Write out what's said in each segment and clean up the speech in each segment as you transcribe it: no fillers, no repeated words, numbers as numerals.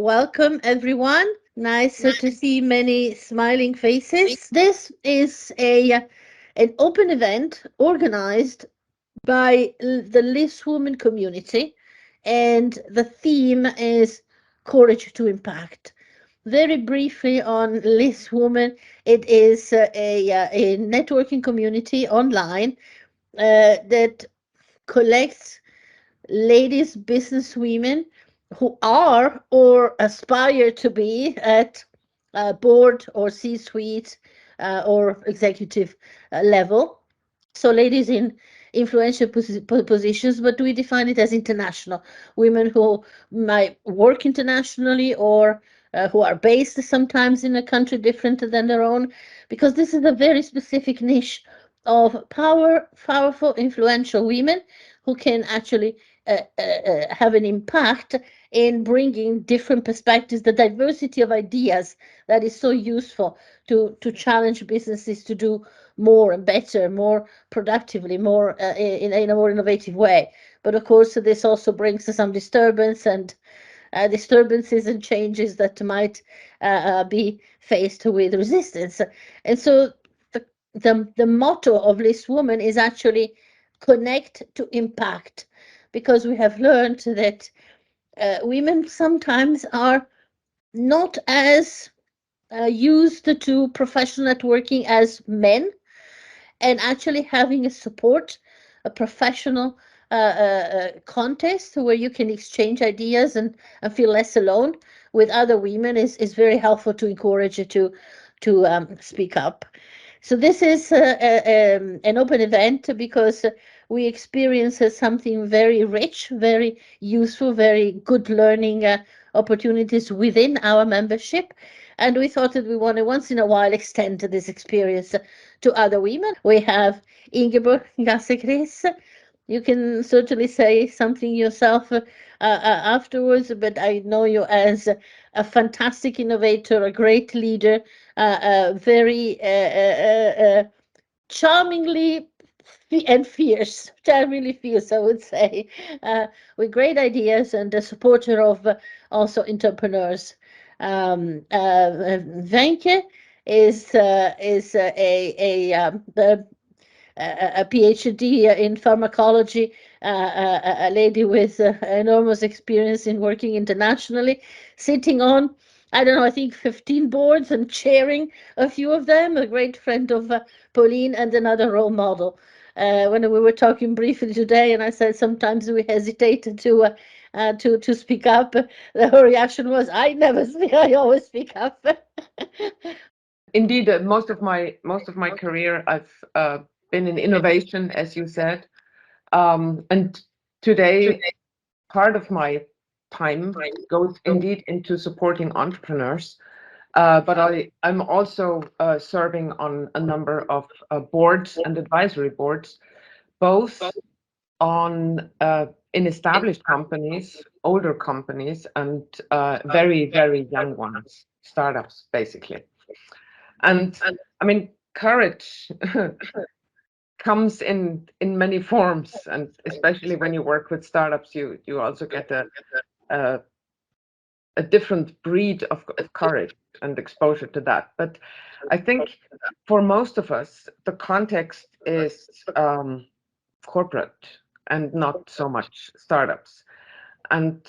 Welcome, everyone. Nice to see many smiling faces. This is an open event organized by the LIS Woman community, and the theme is Courage to Impact. Very briefly on LIS Woman, it is a networking community online that collects ladies, business women who are or aspire to be at board or C-suite or executive level. So ladies in influential positions, but we define it as international women who might work internationally or who are based sometimes in a country different than their own, because this is a very specific niche of powerful, influential women who can actually have an impact in bringing different perspectives, the diversity of ideas that is so useful to challenge businesses to do more and better, more productively, more in a more innovative way. But of course, this also brings some disturbances and changes that might be faced with resistance. And so the motto of LIS Woman is actually connect to impact, because we have learned that women sometimes are not as used to professional networking as men, and actually having a support, a professional contest where you can exchange ideas and feel less alone with other women is very helpful to encourage you to speak up. So this is an open event because we experience something very rich, very useful, very good learning opportunities within our membership. And we thought that we want to once in a while extend this experience to other women. We have Ingeborg Gasser-Kriss. You can certainly say something yourself afterwards, but I know you as a fantastic innovator, a great leader, very charmingly and fierce, charmingly fierce, I would say, with great ideas and a supporter of also entrepreneurs. Wenche is a PhD in pharmacology, a lady with enormous experience in working internationally, sitting on, I don't know, I think 15 boards and chairing a few of them, a great friend of Pauline and another role model. When we were talking briefly today, and I said sometimes we hesitate to speak up, her reaction was, "I never speak. I always speak up." Indeed, most of my career, I've been in innovation, as you said, and today part of my time goes indeed into supporting entrepreneurs. But I'm also serving on a number of boards and advisory boards, both on in established companies, older companies, and very, very young ones, startups, basically. And I mean, courage comes in many forms, and especially when you work with startups, you also get a different breed of courage and exposure to that. But I think for most of us, the context is corporate and not so much startups. And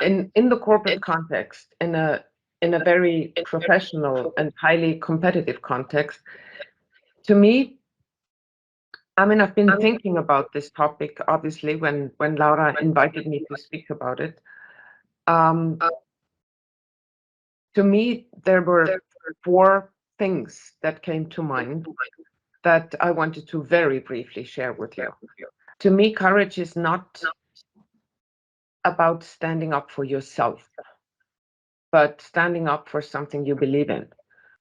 in the corporate context, in a very professional and highly competitive context, to me, I mean, I've been thinking about this topic, obviously, when Laura invited me to speak about it. To me, there were four things that came to mind that I wanted to very briefly share with you. To me, courage is not about standing up for yourself, but standing up for something you believe in,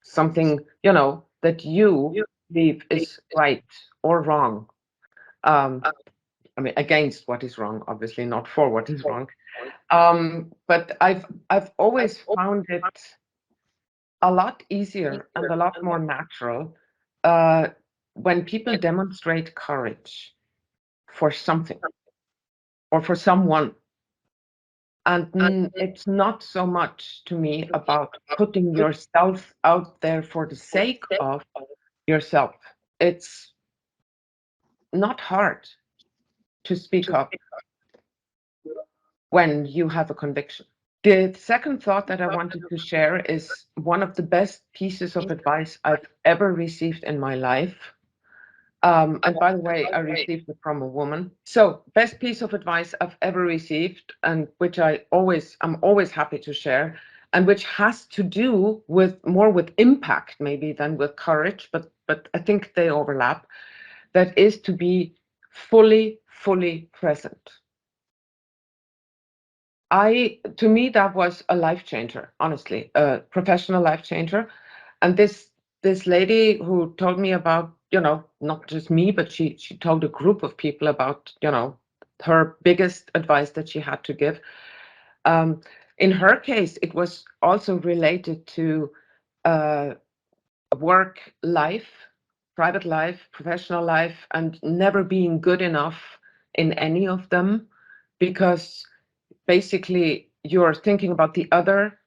something, that you believe is right or wrong. I mean, against what is wrong, obviously, not for what is wrong. But I've always found it a lot easier and a lot more natural when people demonstrate courage for something or for someone. And it's not so much to me about putting yourself out there for the sake of yourself. It's not hard to speak up when you have a conviction. The second thought that I wanted to share is one of the best pieces of advice I've ever received in my life. And by the way, I received it from a woman. So, best piece of advice I've ever received, and which I'm always happy to share, and which has to do with more with impact maybe than with courage, but I think they overlap. That is to be fully present. To me, that was a life changer, honestly, a professional life changer. And this lady who told me about, not just me, but she told a group of people about, her biggest advice that she had to give. In her case, it was also related to work life, private life, professional life, and never being good enough in any of them, because basically you're thinking about the other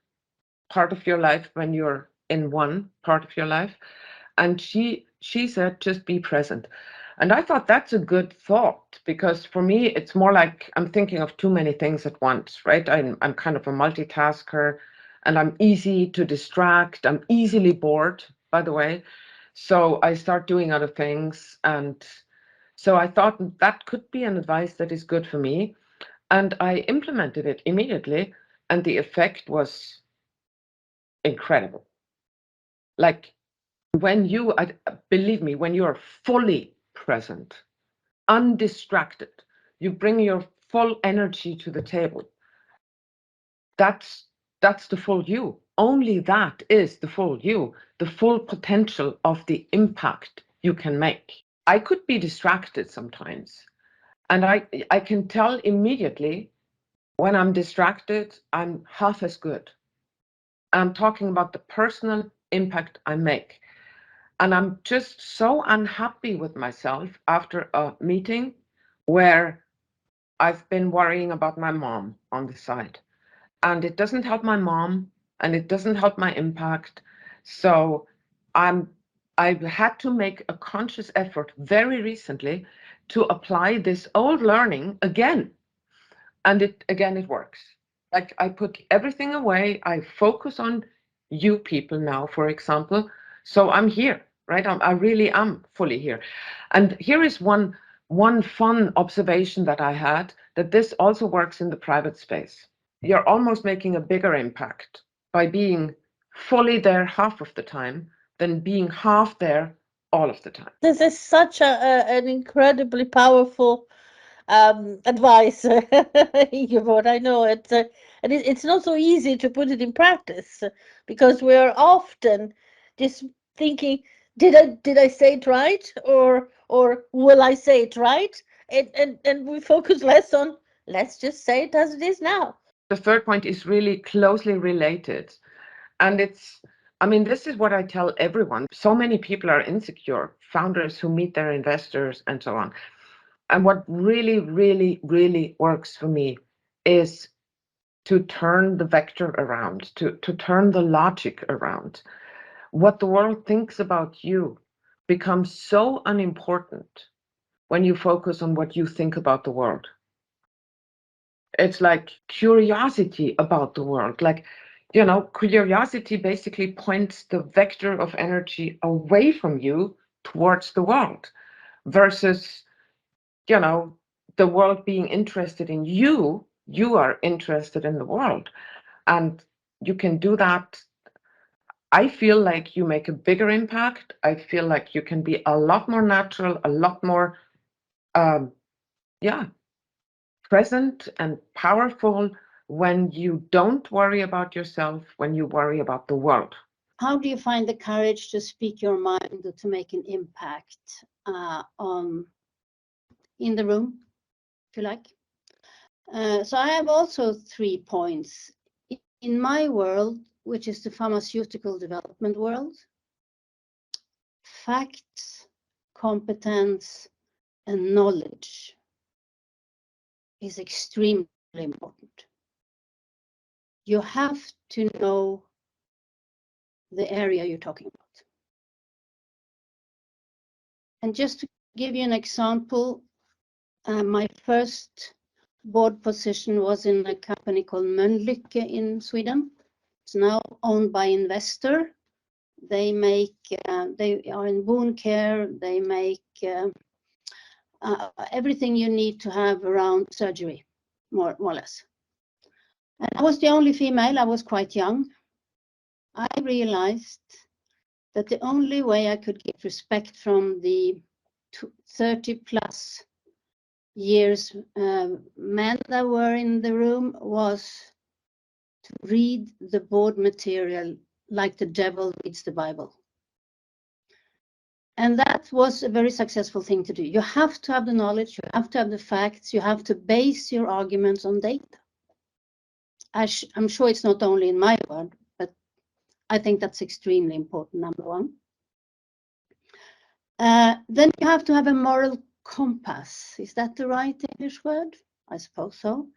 part of your life when you're in one part of your life. And she said, just be present. And I thought that's a good thought, because for me it's more like I'm thinking of too many things at once, right? I'm kind of a multitasker, and I'm easy to distract. I'm easily bored, by the way. So I start doing other things. And so I thought that could be an advice that is good for me. And I implemented it immediately, and the effect was incredible. Like, believe me, when you are fully present, undistracted, you bring your full energy to the table. That's the full you. Only that is the full you, the full potential of the impact you can make. I could be distracted sometimes, and I can tell immediately when I'm distracted, I'm half as good. I'm talking about the personal impact I make. And I'm just so unhappy with myself after a meeting where I've been worrying about my mom on the side. And it doesn't help my mom, and it doesn't help my impact. So I've had to make a conscious effort very recently to apply this old learning again. And it works. Like, I put everything away. I focus on you people now, for example. So I'm here, right? I really am fully here. And here is one fun observation that I had, that this also works in the private space. You're almost making a bigger impact by being fully there half of the time than being half there all of the time. This is such an incredibly powerful advice, Ingeborg. I know it, and it's not so easy to put it in practice, because we're often just thinking, did I say it right, or will I say it right, and we focus less on, let's just say it as it is now. The third point is really closely related. And this is what I tell everyone. So many people are insecure, founders who meet their investors and so on. And what really, really, really works for me is to turn the vector around, to turn the logic around. What the world thinks about you becomes so unimportant when you focus on what you think about the world. It's like curiosity about the world. Like, curiosity basically points the vector of energy away from you towards the world, versus, the world being interested in you. You are interested in the world. And you can do that. I feel like you make a bigger impact. I feel like you can be a lot more natural, a lot more, yeah, present and powerful when you don't worry about yourself, when you worry about the world. How do you find the courage to speak your mind, to make an impact in the room, if you like? So I have also 3 points. In my world, which is the pharmaceutical development world, facts, competence, and knowledge is extremely important. you have to know the area you're talking about. And just to give you an example, my first board position was in a company called Mölnlycke in Sweden. It's now owned by Investor. They make, they are in wound care. They make everything you need to have around surgery, more or less. And I was the only female. I was quite young. I realized that the only way I could get respect from the 30 plus years men that were in the room was to read the board material like the devil reads the Bible. And that was a very successful thing to do. You have to have the knowledge, you have to have the facts, you have to base your arguments on data. I'm sure it's not only in my world, but I think that's extremely important, number one. Then you have to have a moral compass. Is that the right English word? I suppose so.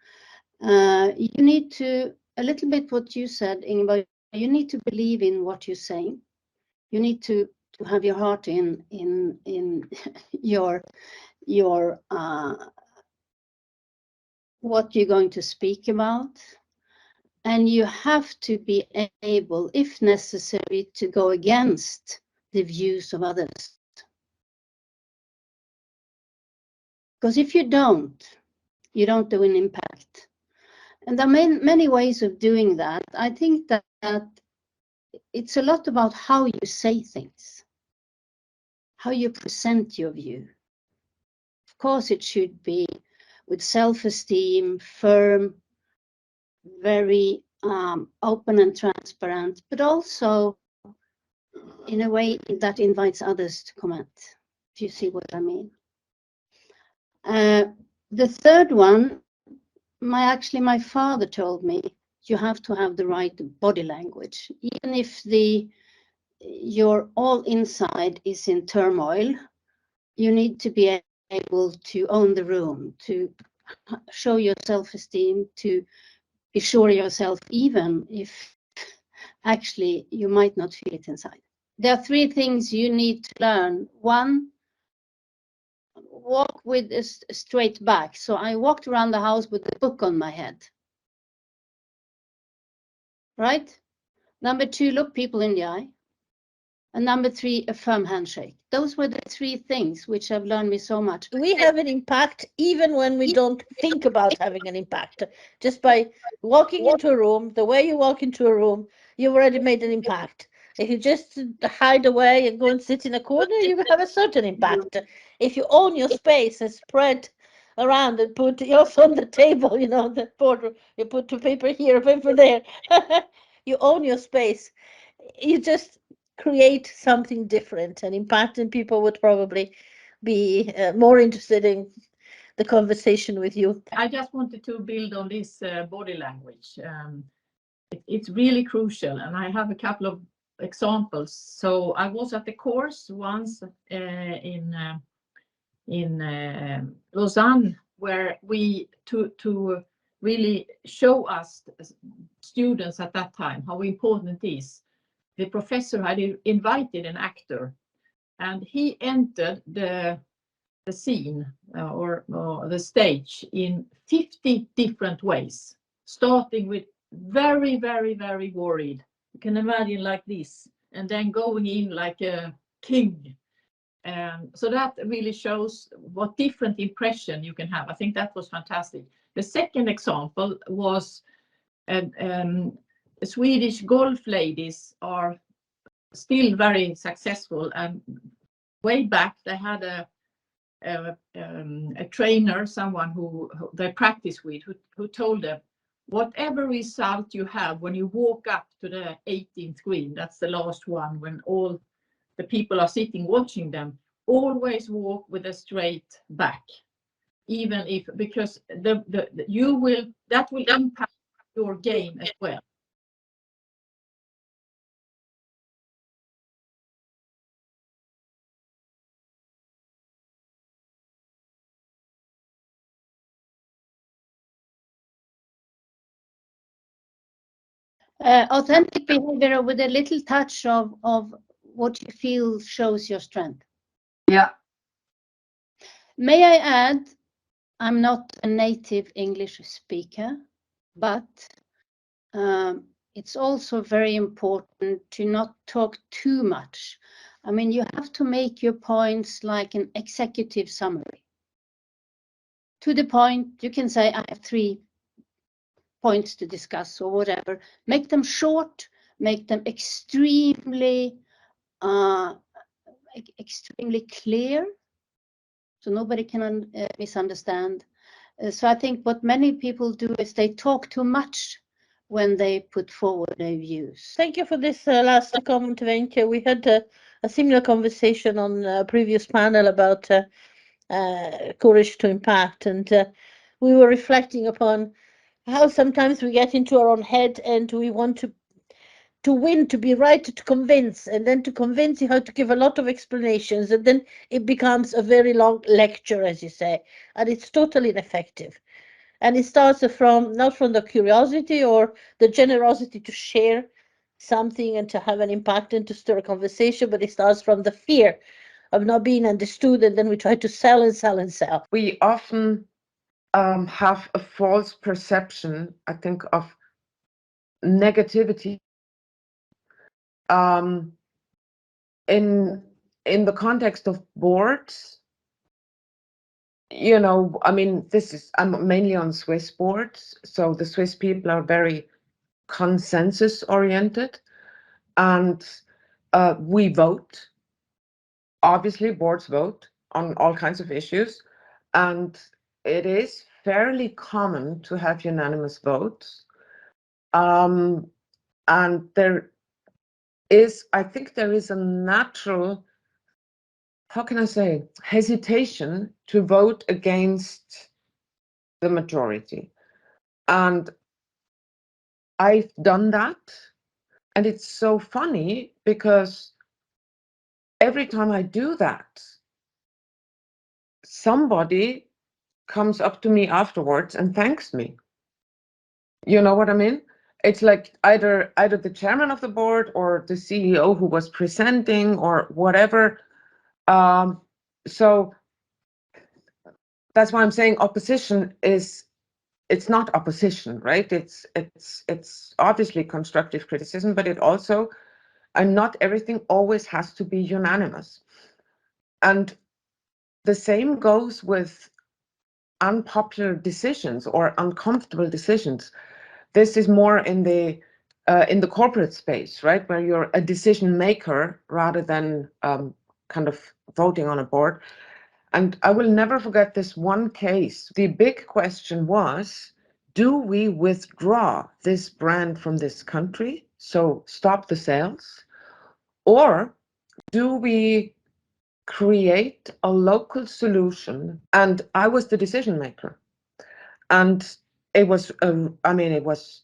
You need to, a little bit what you said, Ingeborg, you need to believe in what you're saying. You need to have your heart in your what you're going to speak about. And you have to be able, if necessary, to go against the views of others. Because if you don't do an impact. And there are many ways of doing that. I think that it's a lot about how you say things, how you present your view. Of course, it should be with self-esteem, firm, very open and transparent, but also in a way that invites others to comment, if you see what I mean. The third one, my father told me, you have to have the right body language. Even if your all inside is in turmoil, you need to be able to own the room, to show your self-esteem, to be sure of yourself, even if actually you might not feel it inside. There are three things you need to learn. One, walk with a straight back. So I walked around the house with a book on my head. Right? Number two, look people in the eye. And number three, a firm handshake. Those were the three things which have learned me so much. We have an impact even when we don't think about having an impact. Just by walking into a room, the way you walk into a room, you've already made an impact. If you just hide away and go and sit in a corner, you have a certain impact. If you own your space and spread around and put yours on the table, you know, the border, you put a paper here, a paper there, you own your space. You just create something different and impact, and people would probably be more interested in the conversation with you. I just wanted to build on this body language. It's really crucial, and I have a couple of examples. So I was at the course once in Lausanne, where we to really show us students at that time how important it is. The professor had invited an actor, and he entered the scene or the stage in 50 different ways, starting with very, very, very worried. You can imagine like this, and then going in like a king. So that really shows what different impression you can have. I think that was fantastic. The second example was Swedish golf ladies are still very successful, and way back they had a trainer, someone who they practice with, who told them, whatever result you have when you walk up to the 18th green, that's the last one when all the people are sitting watching them, always walk with a straight back, even if, because that will impact your game as well. Authentic behavior with a little touch of what you feel shows your strength. Yeah. May I add, I'm not a native English speaker, but it's also very important to not talk too much. I mean, you have to make your points like an executive summary. To the point, you can say, I have 3 points to discuss or whatever. Make them short, make them extremely clear, so nobody can misunderstand. So I think what many people do is they talk too much when they put forward their views. Thank you for this last comment, Wenche. We had a similar conversation on a previous panel about courage to impact, and we were reflecting upon how sometimes we get into our own head and we want to win, to be right, to convince, and then to convince you have to give a lot of explanations, and then it becomes a very long lecture, as you say, and it's totally ineffective. And it starts from not from the curiosity or the generosity to share something and to have an impact and to stir a conversation, but it starts from the fear of not being understood, and then we try to sell and sell and sell. We often have a false perception, I think, of negativity in the context of boards. You know, I mean, I'm mainly on Swiss boards, so the Swiss people are very consensus oriented, and we vote. Obviously, boards vote on all kinds of issues, and it is fairly common to have unanimous votes. And I think there is a natural, how can I say, hesitation to vote against the majority. And I've done that. And it's so funny because every time I do that, somebody comes up to me afterwards and thanks me. You know what I mean? It's like either the chairman of the board or the CEO who was presenting or whatever. So that's why I'm saying opposition it's not opposition, right? It's obviously constructive criticism, but it also, and not everything always has to be unanimous. And the same goes with unpopular decisions or uncomfortable decisions. This is more in the corporate space, right, where you're a decision maker rather than kind of voting on a board. And I will never forget this one case. The big question was, do we withdraw this brand from this country, so stop the sales, or do we create a local solution? And I was the decision maker. And it was, it was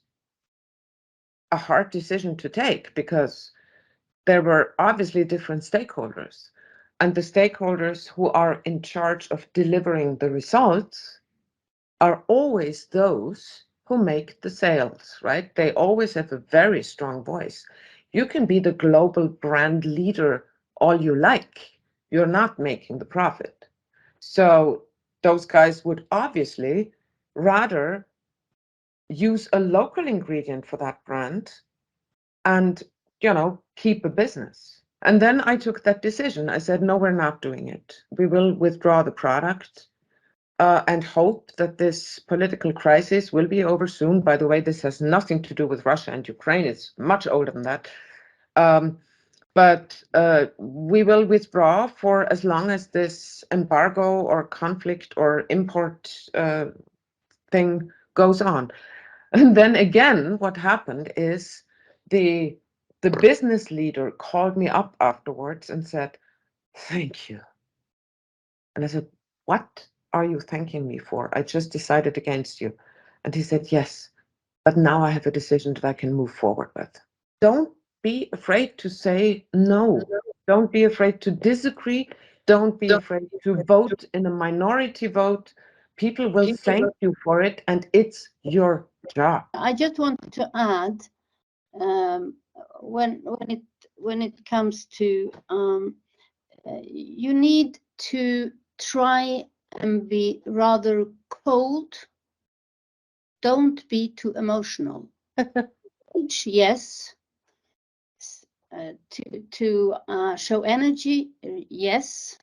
a hard decision to take because there were obviously different stakeholders. And the stakeholders who are in charge of delivering the results are always those who make the sales, right? They always have a very strong voice. You can be the global brand leader all you like. You're not making the profit. So those guys would obviously rather use a local ingredient for that brand and, keep a business. And then I took that decision. I said, no, we're not doing it. We will withdraw the product and hope that this political crisis will be over soon. By the way, this has nothing to do with Russia and Ukraine. It's much older than that. But we will withdraw for as long as this embargo or conflict or import thing goes on. And then again, what happened is the business leader called me up afterwards and said, thank you. And I said, what are you thanking me for? I just decided against you. And he said, yes, but now I have a decision that I can move forward with. Don't be afraid to say no. Don't be afraid to disagree. Don't be afraid to vote in a minority vote. People will thank you for it, and it's your job. I just want to add when it comes to you need to try and be rather cold. Don't be too emotional. Yes. To show energy, yes,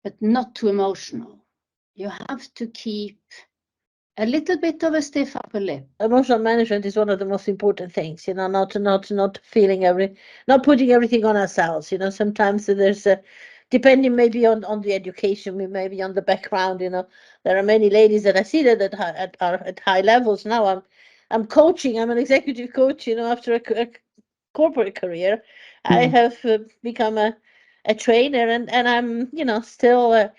but not too emotional. You have to keep a little bit of a stiff upper lip. Emotional management is one of the most important things, not feeling not putting everything on ourselves. Sometimes there's depending maybe on the education, maybe on the background. There are many ladies that I see that are at high levels now. I'm coaching. I'm an executive coach. After a corporate career, I have become a trainer, and I'm still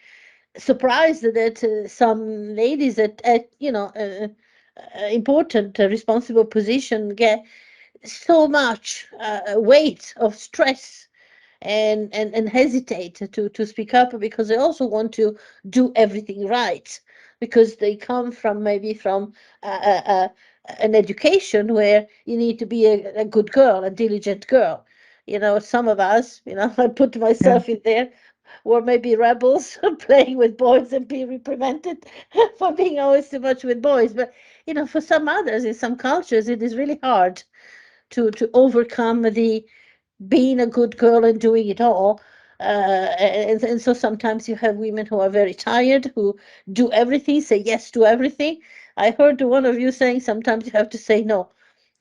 surprised that some ladies at important responsible position get so much weight of stress and hesitate to speak up because they also want to do everything right because they come from maybe from an education where you need to be a good girl, a diligent girl. Some of us, I put myself in there, were maybe rebels playing with boys and being reprimanded for being always too much with boys. But for some others in some cultures, it is really hard to overcome the being a good girl and doing it all. And so sometimes you have women who are very tired, who do everything, say yes to everything. I heard one of you saying sometimes you have to say no.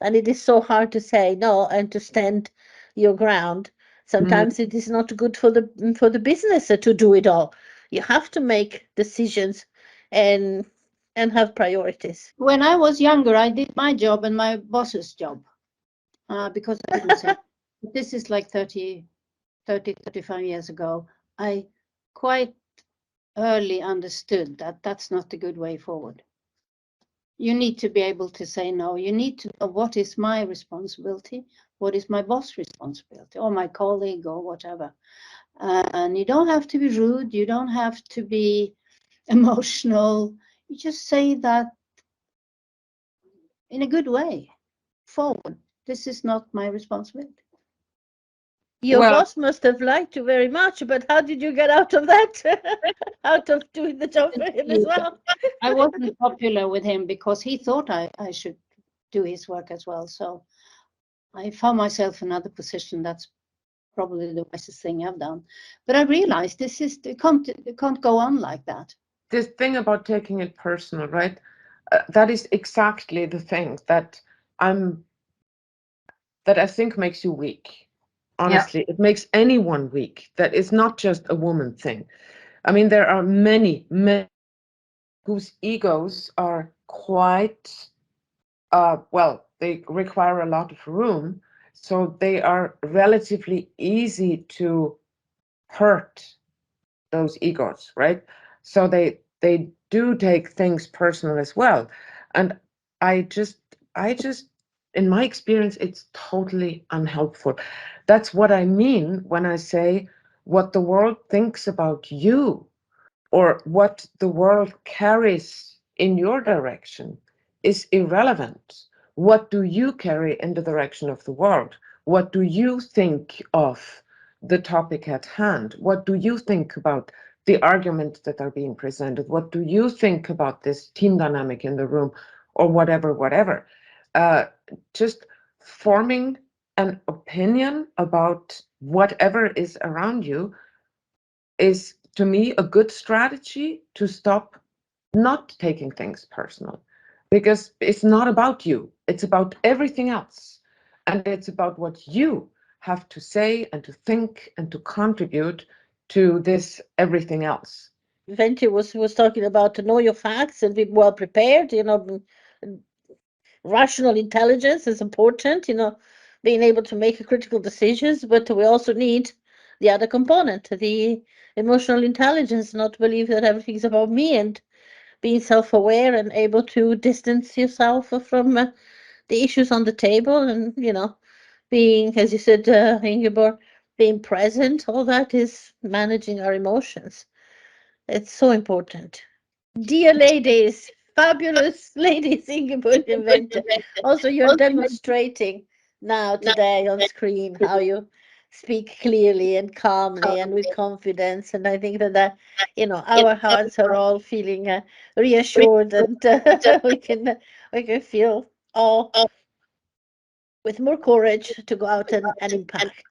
And it is so hard to say no and to stand your ground. Sometimes it is not good for the business to do it all. You have to make decisions and have priorities. When I was younger, I did my job and my boss's job because I didn't say. This is like 30, 35 years ago. I quite early understood that that's not a good way forward. You need to be able to say no. You need to know what is my responsibility, what is my boss' responsibility, or my colleague, or whatever. And you don't have to be rude. You don't have to be emotional. You just say that in a good way. Forward. This is not my responsibility. Your boss must have liked you very much, but how did you get out of that? Out of doing the job for him as well? I wasn't popular with him because he thought I should do his work as well. So I found myself in another position. That's probably the wisest thing I've done. But I realized it can't go on like that. This thing about taking it personal, right? That is exactly the thing that I think makes you weak. Honestly, it makes anyone weak. That is not just a woman thing. I mean, there are many men whose egos are quite, they require a lot of room. So they are relatively easy to hurt those egos, right? So they do take things personal as well. And I just in my experience, it's totally unhelpful. That's what I mean when I say what the world thinks about you or what the world carries in your direction is irrelevant. What do you carry in the direction of the world? What do you think of the topic at hand? What do you think about the arguments that are being presented? What do you think about this team dynamic in the room or whatever? Just forming an opinion about whatever is around you is, to me, a good strategy to stop not taking things personal, because it's not about you, it's about everything else, and it's about what you have to say and to think and to contribute to this everything else. Wenche was talking about to know your facts and be well prepared. Rational intelligence is important. Being able to make critical decisions, but we also need the other component, the emotional intelligence, not to believe that everything's about me, and being self-aware and able to distance yourself from the issues on the table, and being, as you said, Ingeborg, being present. All that is managing our emotions. It's so important. Dear ladies, fabulous ladies, Ingeborg and Wenche. Also, you're demonstrating now today on screen, how you speak clearly and calmly and with confidence. And I think that, our hearts are all feeling reassured, and we can feel all with more courage to go out and impact.